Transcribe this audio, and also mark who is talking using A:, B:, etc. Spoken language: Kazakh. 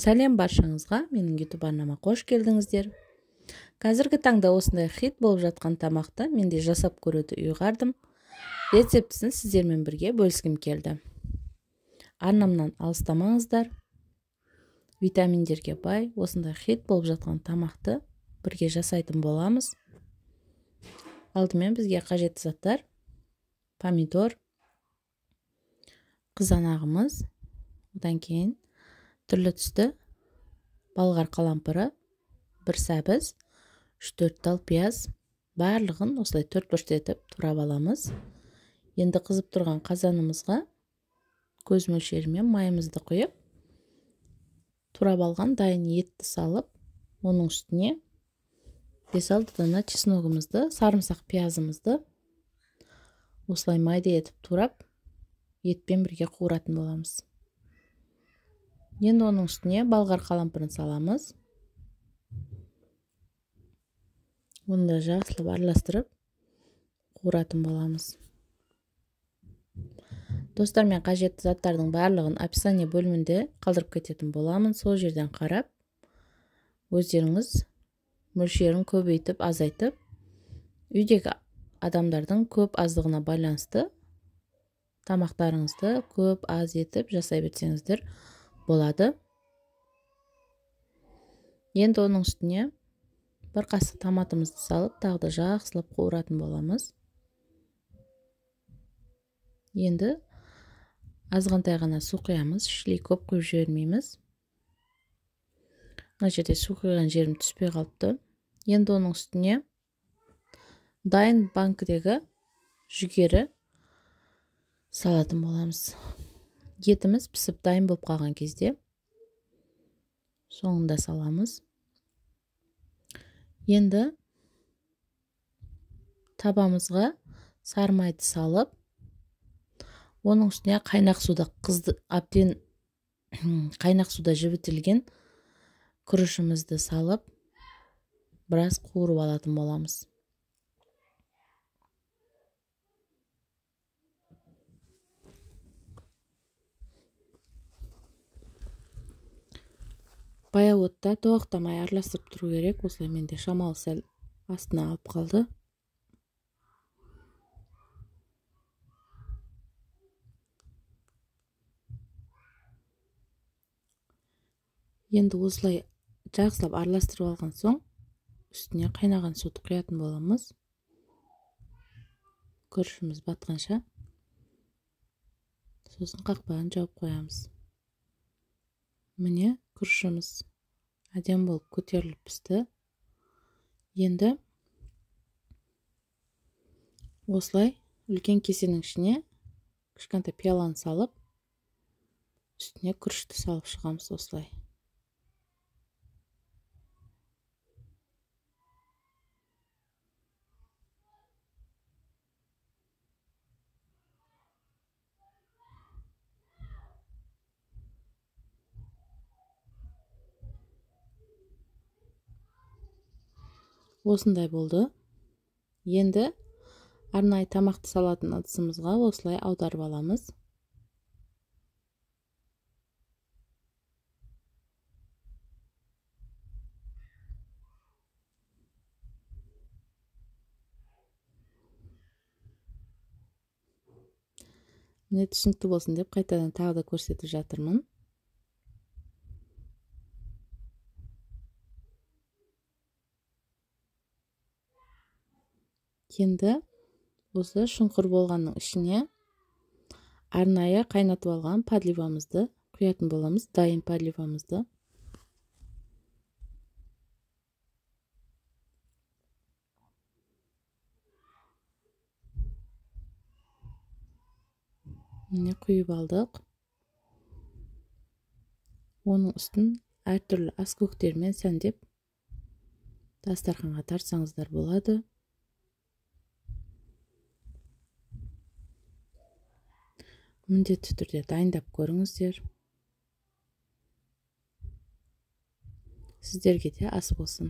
A: Сәлем баршаңызға, менің YouTube арнама қош келдіңіздер. Қазіргі таңда осындай хит болып жатқан тамақты мен де жасап көруді ұйғардым. Рецептісін сіздермен бірге бөліскім келді. Арнамнан алыстамаңыздар. Витаминдерге бай осындай хит болып жатқан тамақты бірге жасайтын боламыз. Алдымен бізге қажетті заттар: помидор, қызанағымыз, одан кейін түрлі түсті балғар қалампыры, бір сәбіз, 3-4 тал пияз, барлығын осылай төрт-бұрыш етіп турап аламыз. Енді қызып тұрған қазанымызға көз мөлшерімен майымызды құйып, турап алған дайын етті салып, оның үстіне 5-6 дана чесногымызды, сарымсақ пиязымызды осылай майда етіп турап, етпен бірге қуыратын боламыз. Енді оның үстіне балғар қалампырын саламыз. Оны да жақсылап араластырып қуыратын боламыз. Достар, мен қажетті заттардың барлығын описание бөлімінде қалдырып кететін боламын. Сол жерден қарап, өздеріңіз мөлшерін көбейтіп, азайтып, үйдегі адамдардың көп аздығына байланысты тамақтарыңызды көп аз етіп жасай берсеңіздер болады. Енді оның үстіне бір қасық томатымызды салып, тағы да жақсылап қуыратын боламыз. Енді азғантай ғана су құямыз, шілей көп құйып жібермейміз. Мына жерде су құйған жерім түспей қалыпты. Енді оның үстіне дайын банкідегі жүгері салатын боламыз. Етіміз пісіп дайын болып қалған кезде соңында саламыз. Енді табамызға сары майды салып, оның үстіне қайнақ суда жібітілген күрішімізді салып, біраз қуырып алатын боламыз. Баяу отта тоқтамай араластырып тұру керек. Осылай менде шамалы сәл астына алып қалды. Енді осылай жақсылап араластырып алған соң, үстіне қайнаған суды құятын боламыз. Күрішіміз батқанша. Сосын қақпағын жауып қоямыз. Міне күрішіміз әдем болып көтеріліп пісті. Енді осылай үлкен кесенің ішіне кішкентай пиаланы салып, үстіне күрішті салып шығамыз осылай. Осындай болды. Енді арнайы тамақты салатын ыдысымызға осылай аударып аламыз. Міне түсінікті болсын деп қайтадан тағы да көрсетіп жатырмын. Енді осы шұңқыр болғанның ішіне арнайы қайнатып алған подливамызды құятын боламыз, дайын подливамызды. Міне құйып алдық. Оның үстін әртүрлі аскөктермен сәндеп дастарханға тартсаңыздар болады. Міндетті түрде дайындап көріңіздер. Сіздерге де ас болсын.